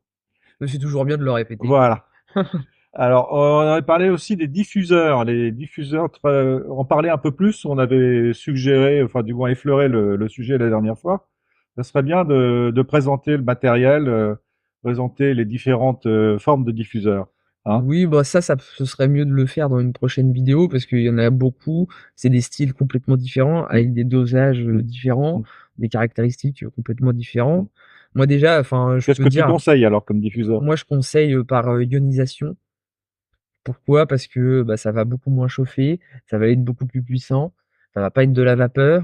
C'est toujours bien de le répéter. Voilà. Alors, on avait parlé aussi des diffuseurs. Les diffuseurs, en parler un peu plus. On avait suggéré, enfin du moins effleuré le sujet la dernière fois. Ça serait bien de présenter le matériel, présenter les différentes formes de diffuseurs. Hein. Oui, bah ça, ce serait mieux de le faire dans une prochaine vidéo parce qu'il y en a beaucoup. C'est des styles complètement différents, Mm. avec des dosages différents, Mm. des caractéristiques complètement Mm. différentes. Moi déjà, enfin, je Qu'est-ce peux que tu dire, conseilles alors comme diffuseur? moi je conseille par ionisation. Pourquoi? Parce que bah, ça va beaucoup moins chauffer, ça va être beaucoup plus puissant, ça va pas être de la vapeur,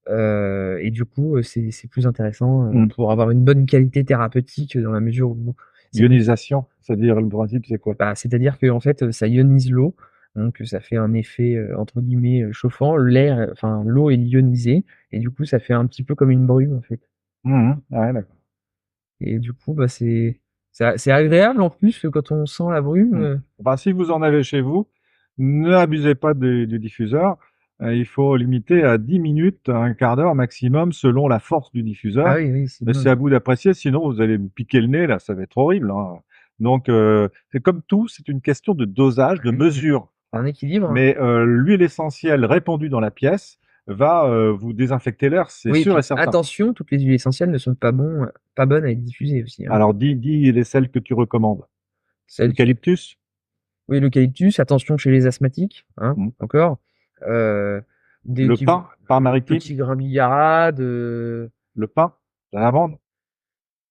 et du coup, c'est plus intéressant Mm. pour avoir une bonne qualité thérapeutique dans la mesure où c'est plus. Ionisation, c'est-à-dire le principe, c'est quoi? Bah, c'est-à-dire que en fait, ça ionise l'eau, donc ça fait un effet, entre guillemets, «chauffant». L'air, enfin l'eau est ionisée et du coup ça fait un petit peu comme une brume, en fait, Mhm. Ouais, d'accord. et du coup, bah, c'est agréable en plus quand on sent la brume, Mm. Enfin, si vous en avez chez vous, ne abusez pas du diffuseur. Il faut limiter à 10 minutes, un quart d'heure maximum, selon la force du Ah diffuseur. oui, oui, c'est Mais c'est bien. à vous d'apprécier, sinon vous allez vous piquer le nez, là, ça va être horrible, hein. Donc, c'est comme tout, c'est une question de dosage, de mesure. Un équilibre, hein. Mais l'huile essentielle répandue dans la pièce va vous désinfecter l'air, c'est Oui, sûr et puis certain. attention, toutes les huiles essentielles ne sont pas bonnes à être diffusées aussi, hein. Alors, dis les celles que tu recommandes. Celles qui Eucalyptus? Oui, l'eucalyptus, attention chez les asthmatiques, hein, Mm. encore. Des Le petits pain maritime? petits grains billard, Le pain? La lavande?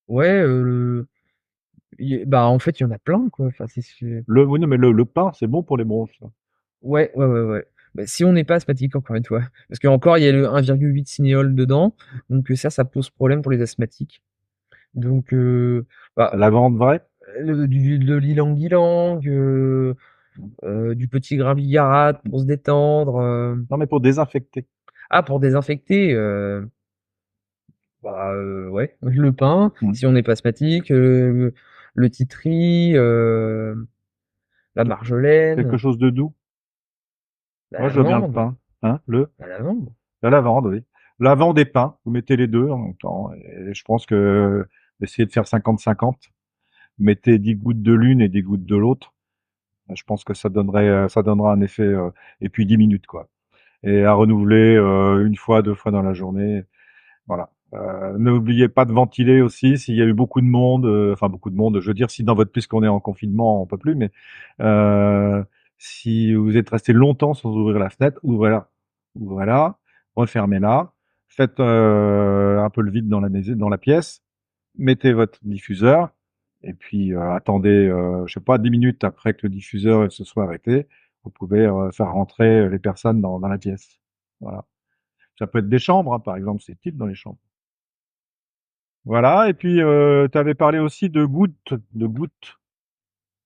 ouais, bah, en fait, il y en a plein, quoi. Enfin, Oui, non, mais le pain, c'est bon pour les bronches, ça. ouais, ouais, ouais, ouais. Bah, si on n'est pas asthmatique, encore une fois. Parce qu'encore, il y a le 1,8 cinéole dedans, donc ça pose problème pour les asthmatiques. Donc, bah, La lavande vraie? de l'ylang-ylang, du petit grain bigarade pour se détendre. Non, mais pour désinfecter. Ah, pour désinfecter, bah, ouais, le pain, Mm. si on n'est pas asthmatique, le titri, la Quelque marjolaine, chose de doux. la Moi, je veux bien le lavande, pain. Hein? la lavande. La lavande, oui. Lavande et pain. Vous mettez les deux en même temps. Et je pense que essayez de faire 50-50. Mettez 10 gouttes de l'une et 10 gouttes de l'autre. Je pense que ça donnera un effet, et puis 10 minutes, quoi. Et à renouveler, une fois, deux fois dans la journée. Voilà. N'oubliez pas de ventiler aussi s'il y a eu beaucoup de monde, enfin beaucoup de monde, je veux dire si dans votre puisqu'on est en confinement, on peut plus, mais euh, si vous êtes resté longtemps sans ouvrir la fenêtre, ouvrez-la, refermez-la, faites un peu le vide dans la maison, dans la pièce, mettez votre diffuseur et puis attendez, je sais pas, 10 minutes après que le diffuseur se soit arrêté, vous pouvez faire rentrer les personnes dans la pièce. Voilà. Ça peut être des chambres, hein, par exemple, c'est type dans les chambres. Voilà, et puis tu avais parlé aussi de gouttes.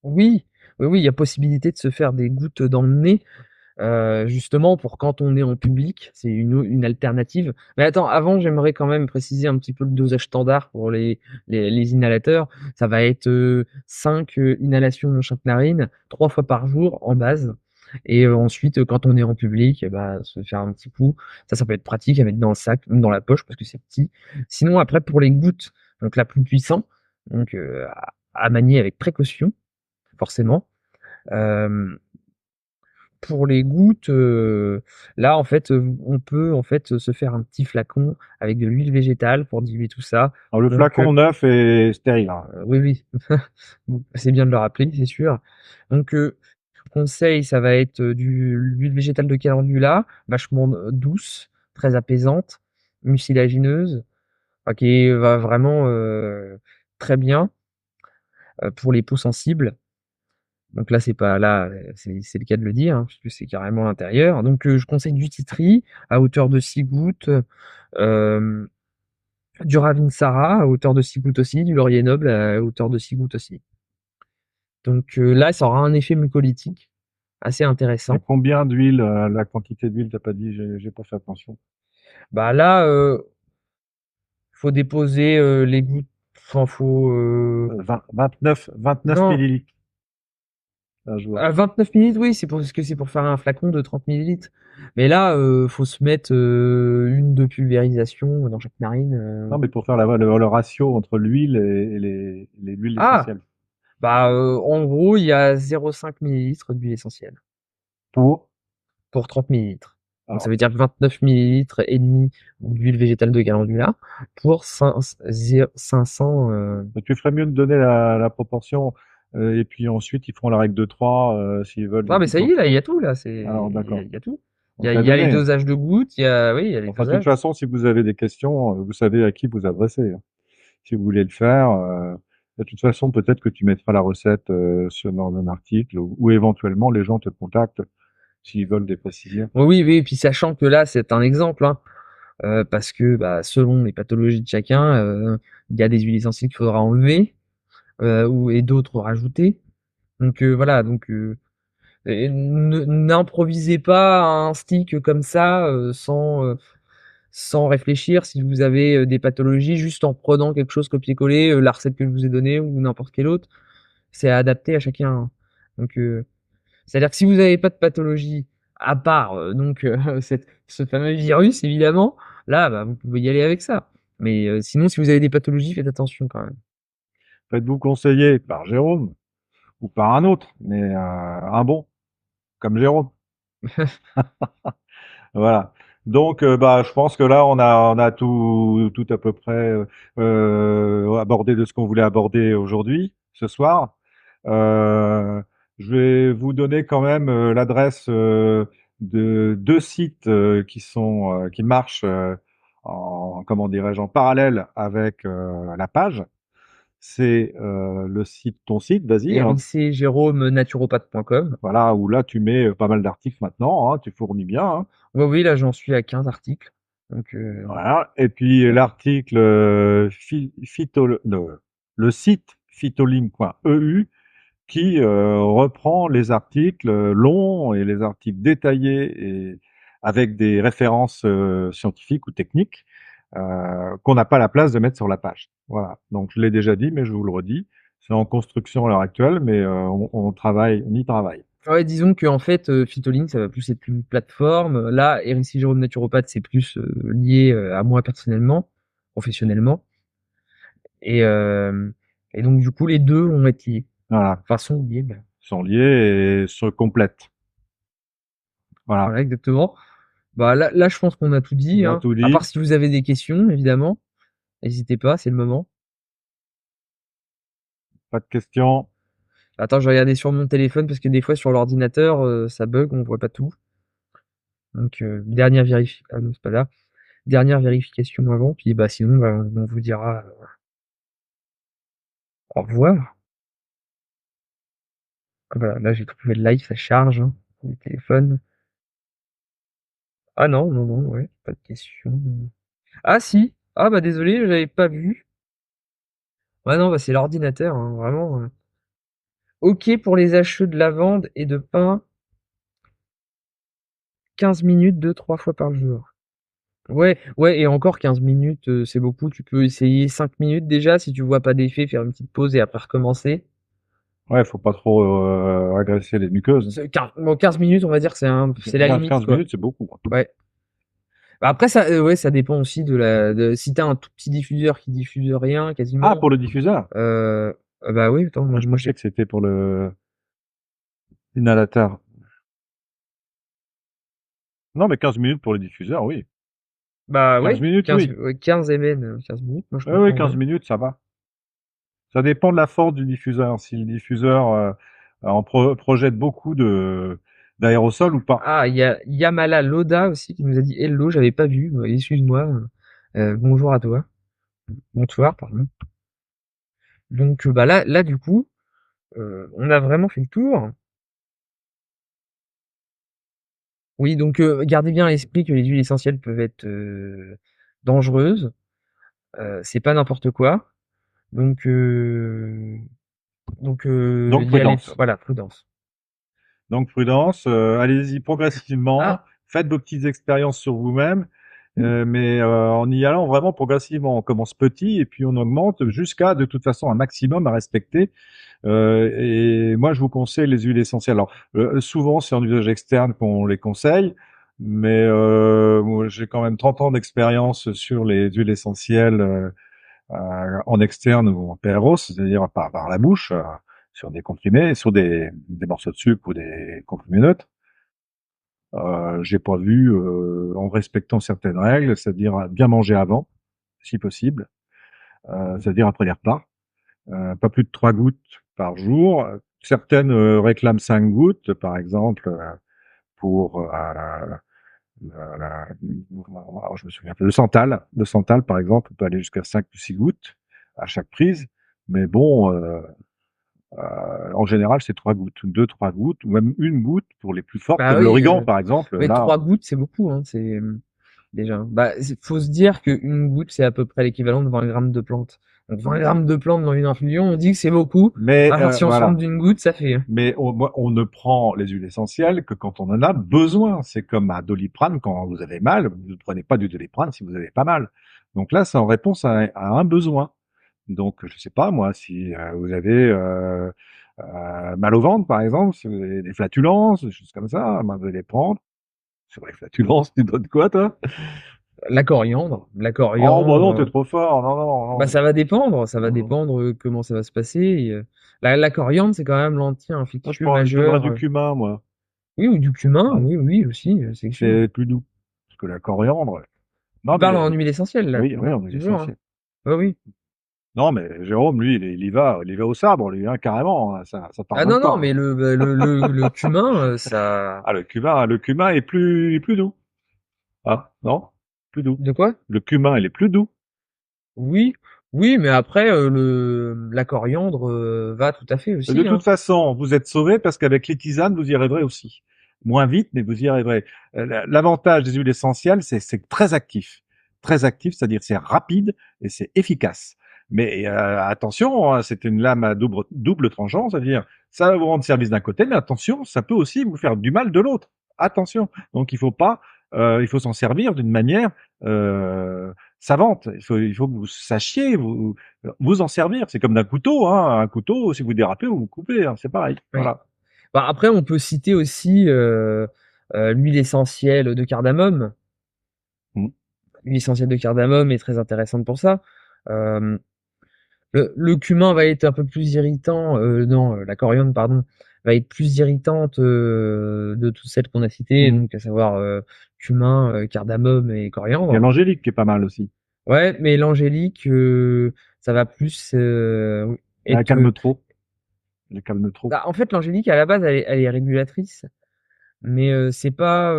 Oui, oui, oui, il y a possibilité de se faire des gouttes dans le nez, justement pour quand on est en public, c'est une alternative. Mais attends, avant, j'aimerais quand même préciser un petit peu le dosage standard pour les inhalateurs. Ça va être 5 inhalations dans chaque narine, 3 fois par jour en base. Et ensuite, quand on est en public, eh ben, se faire un petit coup. Ça peut être pratique à mettre dans le sac, ou dans la poche parce que c'est petit. Sinon, après, pour les gouttes, donc la plus puissante, donc à manier avec précaution, forcément. Euh, pour les gouttes, là, en fait, on peut, en fait, se faire un petit flacon avec de l'huile végétale pour diluer tout ça. Alors, le Donc, flacon neuf est stérile, hein. oui, oui, bon, c'est bien de le rappeler, c'est sûr. Donc, conseil, ça va être l'huile végétale de calendula, vachement douce, très apaisante, mucilagineuse, enfin, qui va vraiment très bien pour les peaux sensibles. Donc là, c'est pas là, c'est le cas de le dire, hein, puisque c'est carrément l'intérieur. Donc, je conseille du tea tree à hauteur de 6 gouttes, euh, du Ravinsara à hauteur de 6 gouttes aussi, du laurier noble à hauteur de 6 gouttes aussi. Donc là, ça aura un effet mucolytique assez Et intéressant. combien d'huile, la quantité d'huile, t'as pas dit, j'ai pas fait attention. Bah là, faut déposer les gouttes. Enfin, faut 29 non, millilitres un jour. à 29 millilitres, oui, c'est parce que c'est pour faire un flacon de 30 millilitres. Mais là, faut se mettre une de pulvérisation dans chaque narine. Non, mais pour faire le ratio entre l'huile et les huiles Ah, essentielles. bah en gros, il y a 0,5 millilitres d'huile essentielle Pour, pour 30 millilitres. Donc ça alors, veut dire 29 millilitres et demi d'huile végétale de calendula pour 500. tu ferais mieux de donner la proportion, et puis ensuite ils feront la règle de 3 s'ils veulent Ah, une mais petite ça y est, là, il y portion. a tout, là. Alors Il y a, d'accord. il y a tout. Donc Il à y a les donner, hein. dosages de gouttes, oui, il y a les Enfin, de toute dosages. façon, si vous avez des questions, vous savez à qui vous adresser, hein. Si vous voulez le faire, de toute façon, peut-être que tu mettras la recette dans un article ou éventuellement les gens te contactent s'ils veulent des précisions. Oui, oui, oui, et puis sachant que là, c'est un exemple, hein, parce que bah, selon les pathologies de chacun, il y a des huiles essentielles qu'il faudra enlever et d'autres rajouter. Donc voilà, donc et n'improvisez pas un stick comme ça sans réfléchir si vous avez des pathologies juste en prenant quelque chose copier-coller, la recette que je vous ai donnée ou n'importe quelle autre. C'est adapté à chacun, hein. Donc, c'est-à-dire que si vous n'avez pas de pathologie, à part donc ce fameux virus, évidemment, là, bah, vous pouvez y aller avec ça. Mais sinon, si vous avez des pathologies, faites attention quand même. Faites-vous conseiller par Jérôme ou par un autre, mais un bon, comme Jérôme. Voilà. Donc, bah, je pense que là, on a tout à peu près abordé de ce qu'on voulait aborder aujourd'hui, ce soir. Euh, je vais vous donner quand même l'adresse de deux sites qui marchent comment dirais-je, en parallèle avec la page. C'est ton site, vas-y, hein. héricéjérôme-naturopathe.com. Voilà, où là, tu mets pas mal d'articles maintenant, hein, tu fournis bien, hein. Ouais, oui, là, j'en suis à 15 articles. Donc, Voilà. Et puis l'article le site phytolink.eu qui reprend les articles longs et les articles détaillés et avec des références scientifiques ou techniques qu'on n'a pas la place de mettre sur la page. Voilà. Donc je l'ai déjà dit, mais je vous le redis. C'est en construction à l'heure actuelle, mais on y travaille. ouais, disons que en fait, Phytolink, ça va plus être une plateforme. Là, Eric Jérôme Naturopathe, c'est plus lié à moi personnellement, professionnellement. Et, euh, et donc, du coup, les deux vont être liés. Voilà. Enfin, sont liés, mais Ils sont liés et se complètent. Voilà. voilà, exactement. Bah, là, je pense qu'on a tout dit, On a hein. tout À part dit. si vous avez des questions, évidemment. N'hésitez pas, c'est le moment. Pas de questions. Attends, je vais regarder sur mon téléphone parce que des fois, sur l'ordinateur, ça bug, on voit pas tout. Donc, dernière vérification. Ah non, c'est pas là. Dernière vérification avant. Puis, bah, sinon, bah, on vous dira au revoir. Ah, voilà, là, j'ai trouvé le live, ça charge, hein, le téléphone. Ah non, non, non, ouais, pas de question. Ah si! Ah bah désolé, j'avais pas vu. Ouais, non, bah c'est l'ordinateur, hein, vraiment. Ok pour les achats de lavande et de pain, 15 minutes, 2-3 fois par jour. Ouais, ouais, et encore 15 minutes, c'est beaucoup. Tu peux essayer 5 minutes déjà, si tu vois pas d'effet, faire une petite pause et après recommencer. Ouais, faut pas trop agresser les muqueuses. Bon, 15 minutes, on va dire, c'est la limite, 15 quoi. minutes, c'est beaucoup, hein. Ouais. Bah, après, ça, ouais, ça dépend aussi si t'as un tout petit diffuseur qui diffuse rien, Ah, quasiment. pour le diffuseur? Euh, bah oui, attends, Ah, je moi pensais j'ai. que c'était pour le inhalateur. Non, mais 15 minutes pour les diffuseurs, oui. Bah 15 ouais, minutes, 15, oui. ouais, 15 ml, 15 minutes, moi je Oui, oui, 15 comprendrais. minutes, ça va. Ça dépend de la force du diffuseur. Si le diffuseur projette beaucoup de d'aérosols ou pas. Ah, il y a Yamala Loda aussi qui nous a dit hello, j'avais pas vu, excuse-moi. Bonjour à toi. Bonsoir, pardon. Donc bah là du coup, on a vraiment fait le tour. Oui, donc gardez bien à l'esprit que les huiles essentielles peuvent être dangereuses. C'est pas n'importe quoi. Donc Donc y aller, prudence. voilà, prudence. Donc prudence, allez-y progressivement, Ah, faites vos petites expériences sur vous-même, mais en y allant vraiment progressivement. On commence petit et puis on augmente jusqu'à de toute façon un maximum à respecter. Et moi, je vous conseille les huiles essentielles. Alors souvent, c'est en usage externe qu'on les conseille, mais moi, j'ai quand même 30 ans d'expérience sur les huiles essentielles en externe ou en PRO, c'est-à-dire par la bouche, sur des comprimés, sur des morceaux de sucre ou des comprimés neutres. J'ai pas vu, en respectant certaines règles, c'est-à-dire bien manger avant, si possible, c'est-à-dire après les repas, pas plus de 3 gouttes par jour. Certaines réclament 5 gouttes, par exemple, pour je me souviens pas, de Santal, par exemple, on peut aller jusqu'à 5 ou 6 gouttes à chaque prise. Mais bon, en général, c'est 3 gouttes, deux, trois gouttes, ou même une goutte pour les plus fortes, bah comme oui, l'origan, par exemple. mais Là, 3 gouttes, c'est beaucoup, hein, c'est déjà. Bah, faut se dire qu'une goutte, c'est à peu près l'équivalent de 20 grammes de plantes. Donc 20 grammes de plantes dans une infusion, on dit que c'est beaucoup. mais Alors si on se forme voilà. d'une goutte, ça fait, hein. Mais on ne prend les huiles essentielles que quand on en a besoin. C'est comme un Doliprane quand vous avez mal. Vous ne prenez pas du Doliprane si vous avez pas mal. Donc là, c'est en réponse à un besoin. Donc, je sais pas, moi, si vous avez mal au ventre, par exemple, si vous avez des flatulences, des choses comme ça, ben, vous allez les prendre. Sur les flatulences, tu donnes quoi, toi? La Oh, bah non, coriandre, t'es trop fort. Non, non, bah non. ça va Non. dépendre comment ça va se passer. La coriandre, c'est quand même Moi, l'anti-infectieux je donnerais majeur. du cumin, moi. Oui, ou du cumin, Ouais. oui, oui, aussi, c'est sûr. C'est plus doux. Parce que la coriandre, Tu non, parles mais en huile essentielle, là, oui, oui, on est toujours, hein. essentiel. Oui, oui. Non, mais Jérôme, lui, il y va au sabre, lui, hein, carrément, hein, ça Ah pardonne non, non, pas, mais hein. le cumin, ça... Ah, le cumin est plus doux. Ah, non? Plus doux. De quoi? Le cumin, il est plus doux. Oui, oui, mais après, la coriandre va tout à fait De aussi, toute hein. façon, vous êtes sauvé parce qu'avec les tisanes, vous y arriverez aussi. Moins vite, mais vous y arriverez. L'avantage des huiles essentielles, c'est très actif. Très actif, c'est-à-dire c'est rapide et c'est efficace. Mais attention, hein, c'est une lame à double tranchant, c'est-à-dire ça va vous rendre service d'un côté, mais attention, ça peut aussi vous faire du mal de l'autre. Attention. Donc il faut pas, il faut s'en servir d'une manière euh, savante. Il faut que vous sachiez vous en servir. C'est comme d'un couteau, hein. Un couteau, si vous dérapez, vous vous coupez, hein. C'est pareil. Oui. Voilà. Bah, après, on peut citer aussi l'huile essentielle de cardamome. Mm. L'huile essentielle de cardamome est très intéressante pour ça. Euh, le cumin va être un peu plus irritant, non, la coriandre, pardon, va être plus irritante de toutes celles qu'on a citées, Mm. donc à savoir cumin, cardamome et Il y a coriandre. l'angélique qui est pas mal aussi. Ouais, mais l'angélique, ça va plus Elle être. calme trop. Elle calme trop. Bah, en fait, l'angélique à la base, elle est régulatrice, mais c'est pas.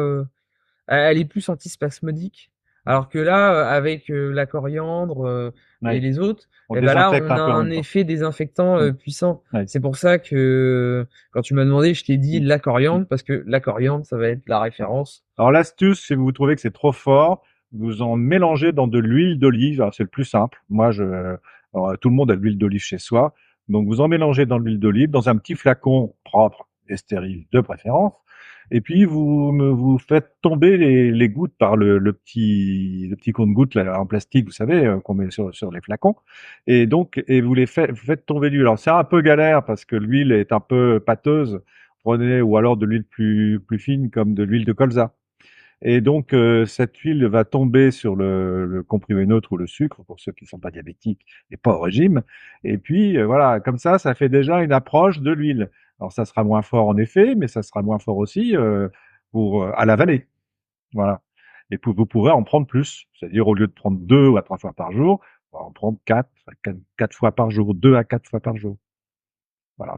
Elle est plus antispasmodique. Alors que là, avec la coriandre et Ouais. les autres, On et ben là, désinfecte on un a peu en un même temps. effet désinfectant Mm. puissant. Ouais. C'est pour ça que quand tu m'as demandé, je t'ai dit Mm. la Mm. coriandre, parce que la coriandre, ça va être la Ouais. référence. Alors l'astuce, si vous trouvez que c'est trop fort, vous en mélangez dans de l'huile d'olive. Alors, c'est le plus simple. Alors, tout le monde a de l'huile d'olive chez soi. Donc vous en mélangez dans l'huile d'olive, dans un petit flacon propre et stérile de préférence. Et puis vous faites tomber les gouttes par le petit compte-gouttes là, en plastique, vous savez, qu'on met sur les flacons. Et donc, vous vous faites tomber l'huile. Alors c'est un peu galère parce que l'huile est un peu pâteuse. Prenez ou alors de l'huile plus fine comme de l'huile de colza. Et donc, cette huile va tomber sur le comprimé neutre ou le sucre, pour ceux qui ne sont pas diabétiques et pas au régime. Et puis, voilà, comme ça fait déjà une approche de l'huile. Alors, ça sera moins fort en effet, mais ça sera moins fort aussi à l'avaler. Voilà. Et vous pourrez en prendre plus. C'est-à-dire, au lieu de prendre 2 à 3 fois par jour, on va en prendre 4 fois par jour, 2 à 4 fois par jour. Voilà.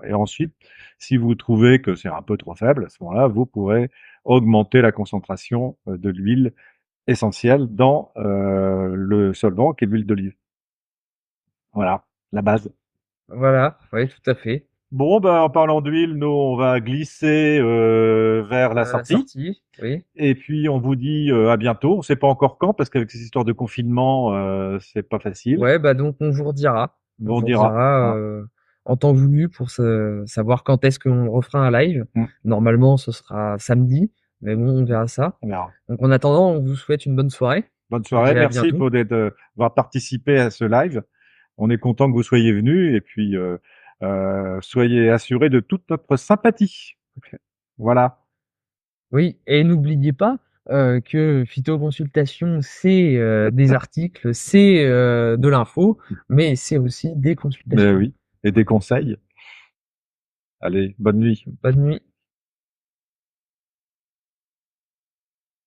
Et ensuite, si vous trouvez que c'est un peu trop faible, à ce moment-là, vous pourrez augmenter la concentration de l'huile essentielle dans le solvant qui est l'huile d'olive. Voilà, la base. Voilà, ouais, tout à fait. Bon, ben, en parlant d'huile, nous, on va glisser vers la La sortie. sortie, oui. Et puis, on vous dit à bientôt. On ne sait pas encore quand, parce qu'avec ces histoires de confinement, c'est pas facile. Ouais, bah donc on vous redira. Mais On on vous dira. redira Voilà. en temps voulu pour savoir quand est-ce qu'on refera un live. Mm. Normalement, ce sera samedi, mais bon, on verra ça. On verra. Donc en attendant, on vous souhaite une bonne soirée. Bonne On se soirée. dit à Merci bientôt. pour d'avoir participé à ce live. On est content que vous soyez venus. Et puis, soyez assurés de toute notre sympathie. Voilà. Oui, et n'oubliez pas que Phytoconsultation, c'est des articles, c'est de l'info, mais c'est aussi des Mais consultations. oui. Et des conseils. Allez, bonne nuit. Bonne nuit.